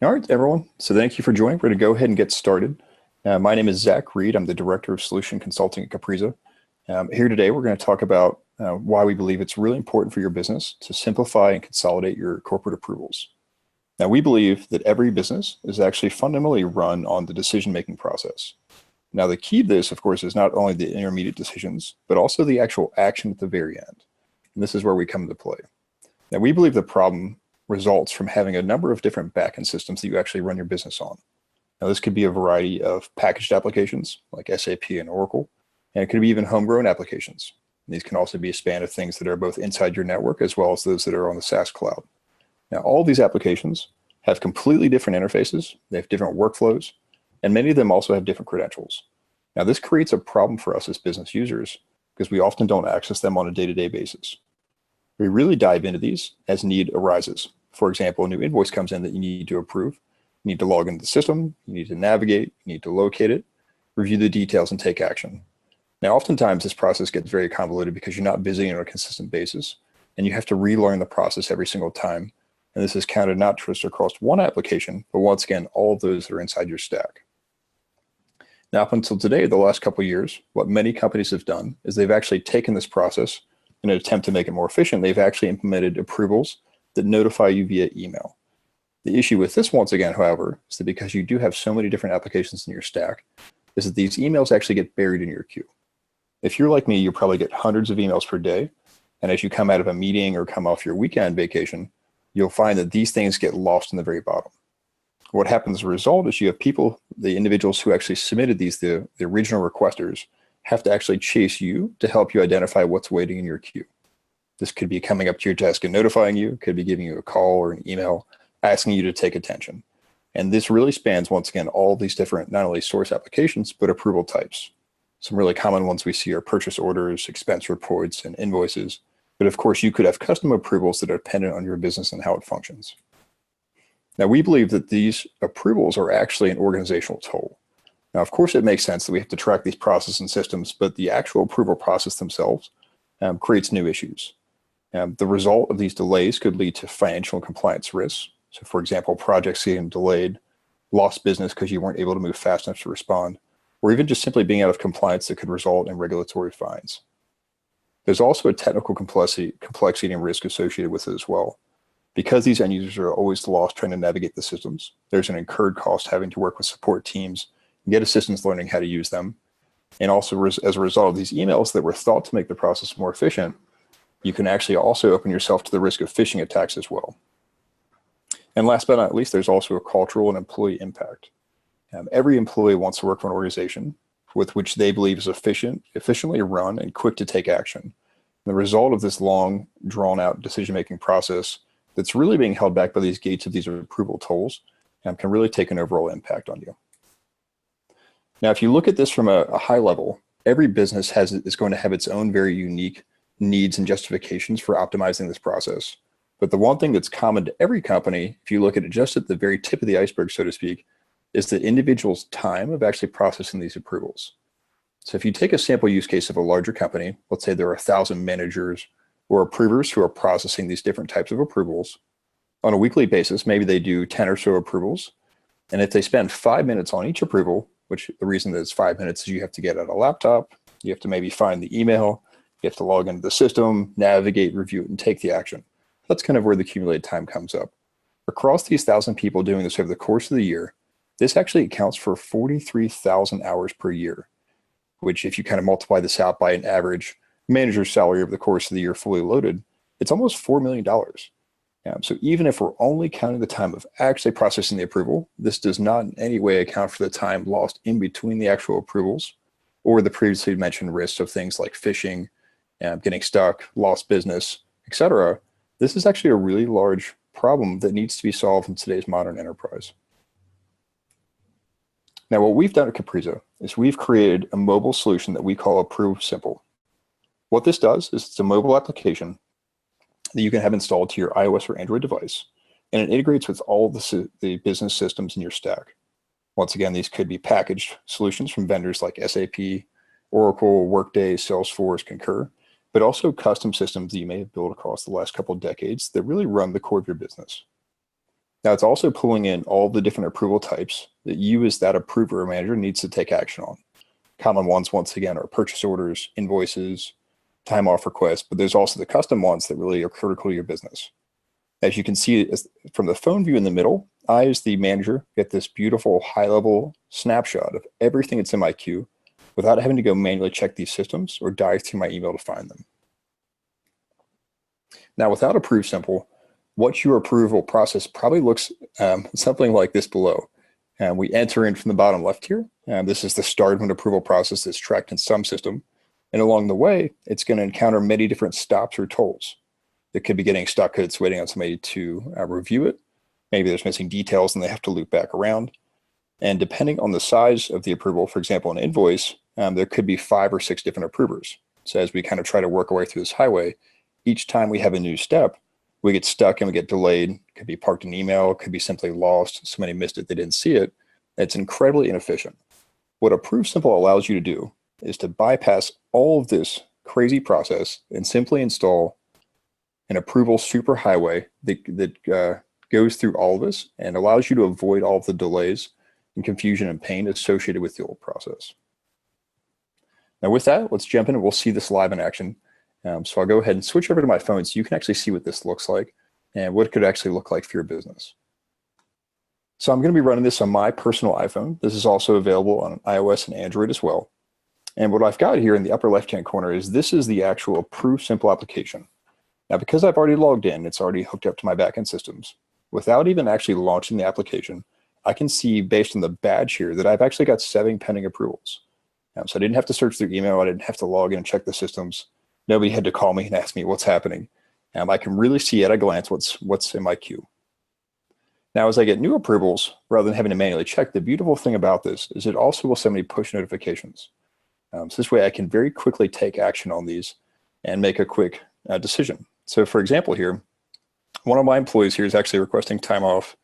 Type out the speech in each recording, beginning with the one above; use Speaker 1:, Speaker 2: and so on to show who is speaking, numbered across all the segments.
Speaker 1: All right, everyone. So thank you for joining. We're going to go ahead and get started. My name is Zach Reed. I'm the Director of Solution Consulting at Capriza. Here today, we're going to talk about why we believe it's really important for your business to simplify and consolidate your corporate approvals. Now, we believe that every business is actually fundamentally run on the decision-making process. Now, the key to this, of course, is not only the intermediate decisions, but also the actual action at the very end. And this is where we come into play. Now, we believe the problem results from having a number of different backend systems that you actually run your business on. Now, this could be a variety of packaged applications like SAP and Oracle, and it could be even homegrown applications. And these can also be a span of things that are both inside your network as well as those that are on the SaaS cloud. Now, all these applications have completely different interfaces, they have different workflows, and many of them also have different credentials. Now, this creates a problem for us as business users because we often don't access them on a day-to-day basis. We really dive into these as need arises. For example, a new invoice comes in that you need to approve. You need to log into the system, you need to navigate, you need to locate it, review the details, and take action. Now, oftentimes this process gets very convoluted because you're not busy on a consistent basis, and you have to relearn the process every single time. And this is counted not just across one application, but once again, all of those that are inside your stack. Now, up until today, the last couple of years, what many companies have done is they've actually taken this process in an attempt to make it more efficient. They've actually implemented approvals that notify you via email. The issue with this, once again, however, is that because you do have so many different applications in your stack, is that these emails actually get buried in your queue. If you're like me, you probably get hundreds of emails per day. And as you come out of a meeting or come off your weekend vacation, you'll find that these things get lost in the very bottom. What happens as a result is you have people, the individuals who actually submitted these, the original requesters, have to actually chase you to help you identify what's waiting in your queue. This could be coming up to your desk and notifying you, could be giving you a call or an email, asking you to take attention. And this really spans, once again, all these different, not only source applications, but approval types. Some really common ones we see are purchase orders, expense reports, and invoices. But of course, you could have custom approvals that are dependent on your business and how it functions. Now, we believe that these approvals are actually an organizational toll. Now, of course, it makes sense that we have to track these processes and systems, but the actual approval process themselves creates new issues. The result of these delays could lead to financial and compliance risks. So, for example, projects getting delayed, lost business because you weren't able to move fast enough to respond, or even just simply being out of compliance that could result in regulatory fines. There's also a technical complexity and risk associated with it as well. Because these end users are always lost trying to navigate the systems, there's an incurred cost having to work with support teams and get assistance learning how to use them. And also, as a result of these emails that were thought to make the process more efficient, you can actually also open yourself to the risk of phishing attacks as well. And last but not least, there's also a cultural and employee impact. Every employee wants to work for an organization with which they believe is efficiently run and quick to take action. And the result of this long, drawn-out decision-making process that's really being held back by these gates of these approval tolls can really take an overall impact on you. Now, if you look at this from a high level, every business is going to have its own very unique needs and justifications for optimizing this process. But the one thing that's common to every company, if you look at it just at the very tip of the iceberg, so to speak, is the individual's time of actually processing these approvals. So if you take a sample use case of a larger company, let's say there are 1,000 managers or approvers who are processing these different types of approvals on a weekly basis, maybe they do 10 or so approvals. And if they spend 5 minutes on each approval, which the reason that it's 5 minutes is you have to get out a laptop, you have to maybe find the email, you have to log into the system, navigate, review it, and take the action. That's kind of where the accumulated time comes up. Across these 1,000 people doing this over the course of the year, this actually accounts for 43,000 hours per year, which if you kind of multiply this out by an average manager's salary over the course of the year fully loaded, it's almost $4 million. So even if we're only counting the time of actually processing the approval, this does not in any way account for the time lost in between the actual approvals or the previously mentioned risks of things like phishing, getting stuck, lost business, etc. This is actually a really large problem that needs to be solved in today's modern enterprise. Now, what we've done at Capriza is we've created a mobile solution that we call Approve Simple. What this does is it's a mobile application that you can have installed to your iOS or Android device, and it integrates with all the business systems in your stack. Once again, these could be packaged solutions from vendors like SAP, Oracle, Workday, Salesforce, Concur, but also custom systems that you may have built across the last couple of decades that really run the core of your business. Now it's also pulling in all the different approval types that you as that approver or manager needs to take action on. Common ones, once again, are purchase orders, invoices, time off requests, but there's also the custom ones that really are critical to your business. As you can see from the phone view in the middle, I, as the manager, get this beautiful high-level snapshot of everything that's in my queue without having to go manually check these systems or dive through my email to find them. Now, without Approve Simple, what your approval process probably looks something like this below. We enter in from the bottom left here. This is the start of an approval process that's tracked in some system. And along the way, it's going to encounter many different stops or tolls. It could be getting stuck because it's waiting on somebody to review it. Maybe there's missing details and they have to loop back around. And depending on the size of the approval, for example, an invoice, there could be 5 or 6 different approvers. So as we kind of try to work our way through this highway, each time we have a new step, we get stuck and we get delayed. It could be parked in email, it could be simply lost. Somebody missed it, they didn't see it. It's incredibly inefficient. What Approve Simple allows you to do is to bypass all of this crazy process and simply install an approval superhighway that goes through all of this and allows you to avoid all of the delays and confusion and pain associated with the old process. Now with that, let's jump in and we'll see this live in action. So I'll go ahead and switch over to my phone so you can actually see what this looks like and what it could actually look like for your business. So I'm going to be running this on my personal iPhone. This is also available on iOS and Android as well. And what I've got here in the upper left-hand corner is this is the actual Approve Simple application. Now, because I've already logged in, it's already hooked up to my backend systems. Without even actually launching the application, I can see based on the badge here that I've actually got 7 pending approvals. So I didn't have to search through email. I didn't have to log in and check the systems. Nobody had to call me and ask me what's happening. I can really see at a glance what's in my queue. Now, as I get new approvals, rather than having to manually check, the beautiful thing about this is it also will send me push notifications. So this way I can very quickly take action on these and make a quick decision. So for example here, one of my employees here is actually requesting time off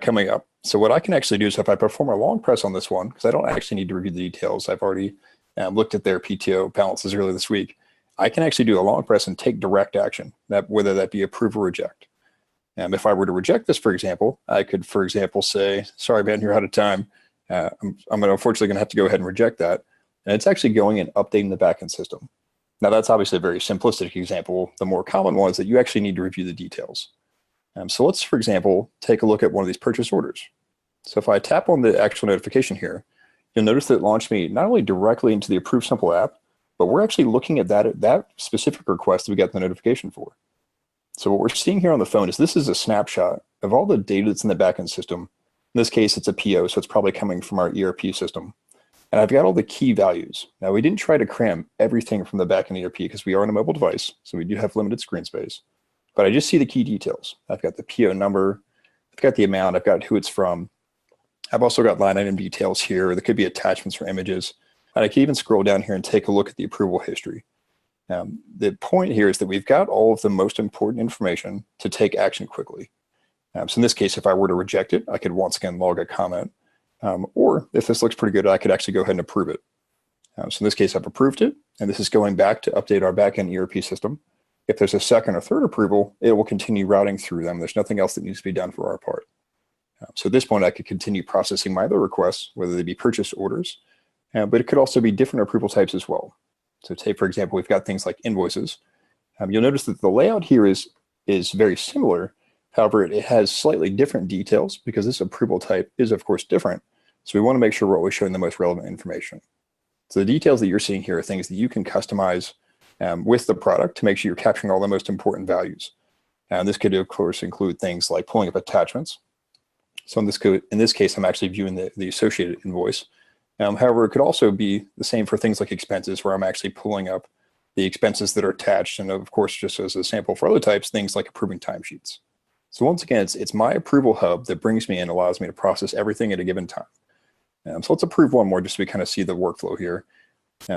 Speaker 1: coming up. So what I can actually do is if I perform a long press on this one, because I don't actually need to review the details, I've already looked at their PTO balances earlier this week, I can actually do a long press and take direct action, whether that be approve or reject. If I were to reject this, for example, I could, for example, say, sorry, man, you're out of time. I'm unfortunately going to have to go ahead and reject that. And it's actually going and updating the backend system. Now, that's obviously a very simplistic example. The more common one is that you actually need to review the details. So let's, for example, take a look at one of these purchase orders. So if I tap on the actual notification here, you'll notice that it launched me not only directly into the Approve Simple app, but we're actually looking at that specific request that we got the notification for. So what we're seeing here on the phone is this is a snapshot of all the data that's in the backend system. In this case, it's a PO, so it's probably coming from our ERP system. And I've got all the key values. Now, we didn't try to cram everything from the backend ERP because we are on a mobile device, so we do have limited screen space. But I just see the key details. I've got the PO number, I've got the amount, I've got who it's from. I've also got line item details here. There could be attachments or images. And I can even scroll down here and take a look at the approval history. The point here is that we've got all of the most important information to take action quickly. So in this case, if I were to reject it, I could once again log a comment. Or if this looks pretty good, I could actually go ahead and approve it. So in this case, I've approved it, and this is going back to update our backend ERP system. If there's a second or third approval, it will continue routing through them. There's nothing else that needs to be done for our part. So at this point, I could continue processing my other requests, whether they be purchase orders, but it could also be different approval types as well. So take, for example, we've got things like invoices. You'll notice that the layout here is very similar. However, it has slightly different details because this approval type is, of course, different. So we want to make sure we're always showing the most relevant information. So the details that you're seeing here are things that you can customize with the product to make sure you're capturing all the most important values. And this could, of course, include things like pulling up attachments. So in this case, I'm actually viewing the associated invoice. However, it could also be the same for things like expenses, where I'm actually pulling up the expenses that are attached. And of course, just as a sample for other types, things like approving timesheets. So once again, it's my approval hub that brings me in, allows me to process everything at a given time. So let's approve one more just so we kind of see the workflow here.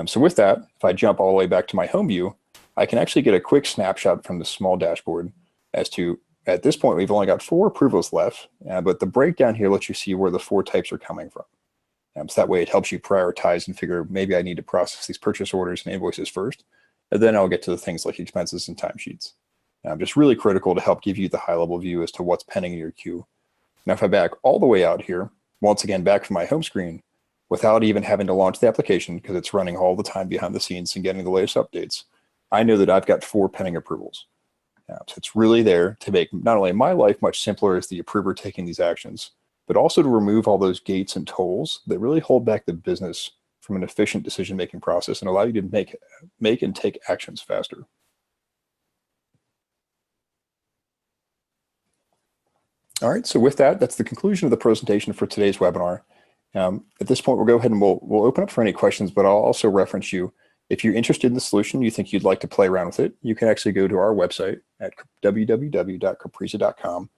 Speaker 1: So with that, if I jump all the way back to my home view, I can actually get a quick snapshot from the small dashboard as to, at this point, we've only got 4 approvals left, but the breakdown here lets you see where the 4 types are coming from. So that way it helps you prioritize and figure maybe I need to process these purchase orders and invoices first, and then I'll get to the things like expenses and timesheets. Just really critical to help give you the high-level view as to what's pending in your queue Now, if I back all the way out here, once again, back from my home screen, without even having to launch the application because it's running all the time behind the scenes and getting the latest updates, I know that I've got 4 pending approvals. So it's really there to make not only my life much simpler as the approver taking these actions, but also to remove all those gates and tolls that really hold back the business from an efficient decision-making process and allow you to make and take actions faster. All right, so with that, that's the conclusion of the presentation for today's webinar. At this point, we'll go ahead and we'll open up for any questions, but I'll also reference you. If you're interested in the solution, you think you'd like to play around with it, you can actually go to our website at www.capriza.com.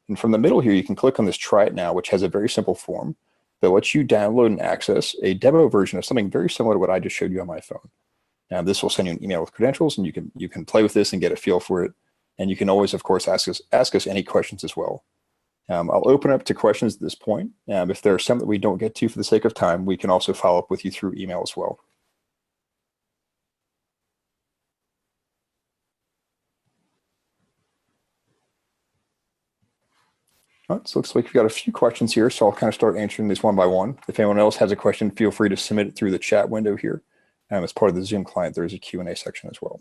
Speaker 1: And from the middle here, you can click on this Try It Now, which has a very simple form that lets you download and access a demo version of something very similar to what I just showed you on my phone. Now, this will send you an email with credentials, and you can play with this and get a feel for it. And you can always, of course, ask us any questions as well. I'll open up to questions at this point. If there are some that we don't get to for the sake of time, we can also follow up with you through email as well. All right, so it looks like we've got a few questions here, so I'll kind of start answering these one by one. If anyone else has a question, feel free to submit it through the chat window here. As part of the Zoom client, there's a Q&A section as well.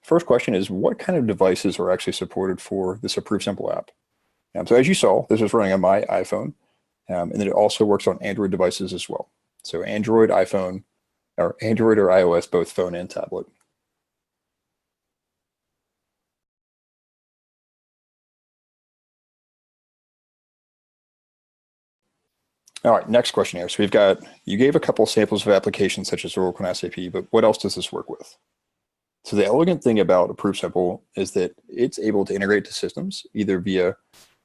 Speaker 1: First question is, what kind of devices are actually supported for this Approve Simple app? So as you saw, this is running on my iPhone, and then it also works on Android devices as well. So Android, iPhone, or Android or iOS, both phone and tablet. All right, next question here. So you gave a couple samples of applications such as Oracle and SAP, but what else does this work with? So the elegant thing about Approve Simple is that it's able to integrate to systems either via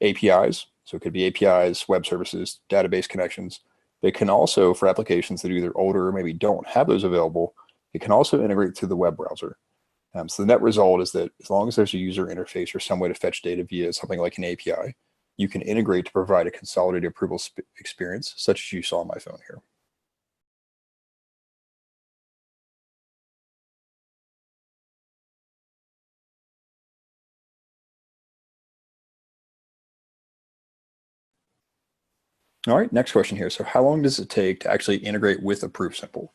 Speaker 1: APIs, so it could be APIs, web services, database connections. They can also, for applications that are either older or maybe don't have those available, it can also integrate through the web browser. So the net result is that as long as there's a user interface or some way to fetch data via something like an API, you can integrate to provide a consolidated approval experience, such as you saw on my phone here. All right, next question here. So how long does it take to actually integrate with Approve Simple?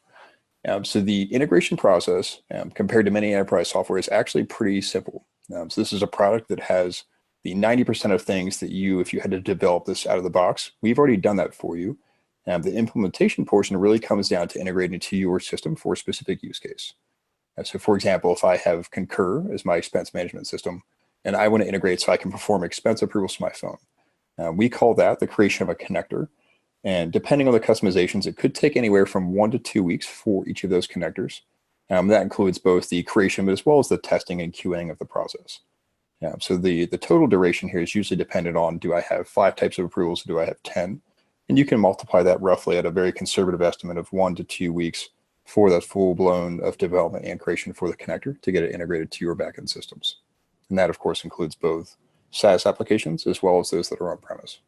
Speaker 1: So the integration process, compared to many enterprise software, is actually pretty simple. So this is a product that has the 90% of things that if you had to develop this out of the box, we've already done that for you. The implementation portion really comes down to integrating to your system for a specific use case. So for example, if I have Concur as my expense management system, and I want to integrate so I can perform expense approvals to my phone, we call that the creation of a connector. And depending on the customizations, it could take anywhere from 1 to 2 weeks for each of those connectors. That includes both the creation, but as well as the testing and QAing of the process. So the total duration here is usually dependent on, do I have 5 types of approvals, or do I have 10? And you can multiply that roughly at a very conservative estimate of 1 to 2 weeks for that full-blown of development and creation for the connector to get it integrated to your backend systems. And that, of course, includes both SaaS applications as well as those that are on-premise.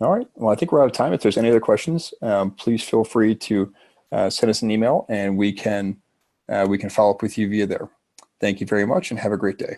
Speaker 1: All right. Well, I think we're out of time. If there's any other questions, please feel free to send us an email, and we can follow up with you via there. Thank you very much, and have a great day.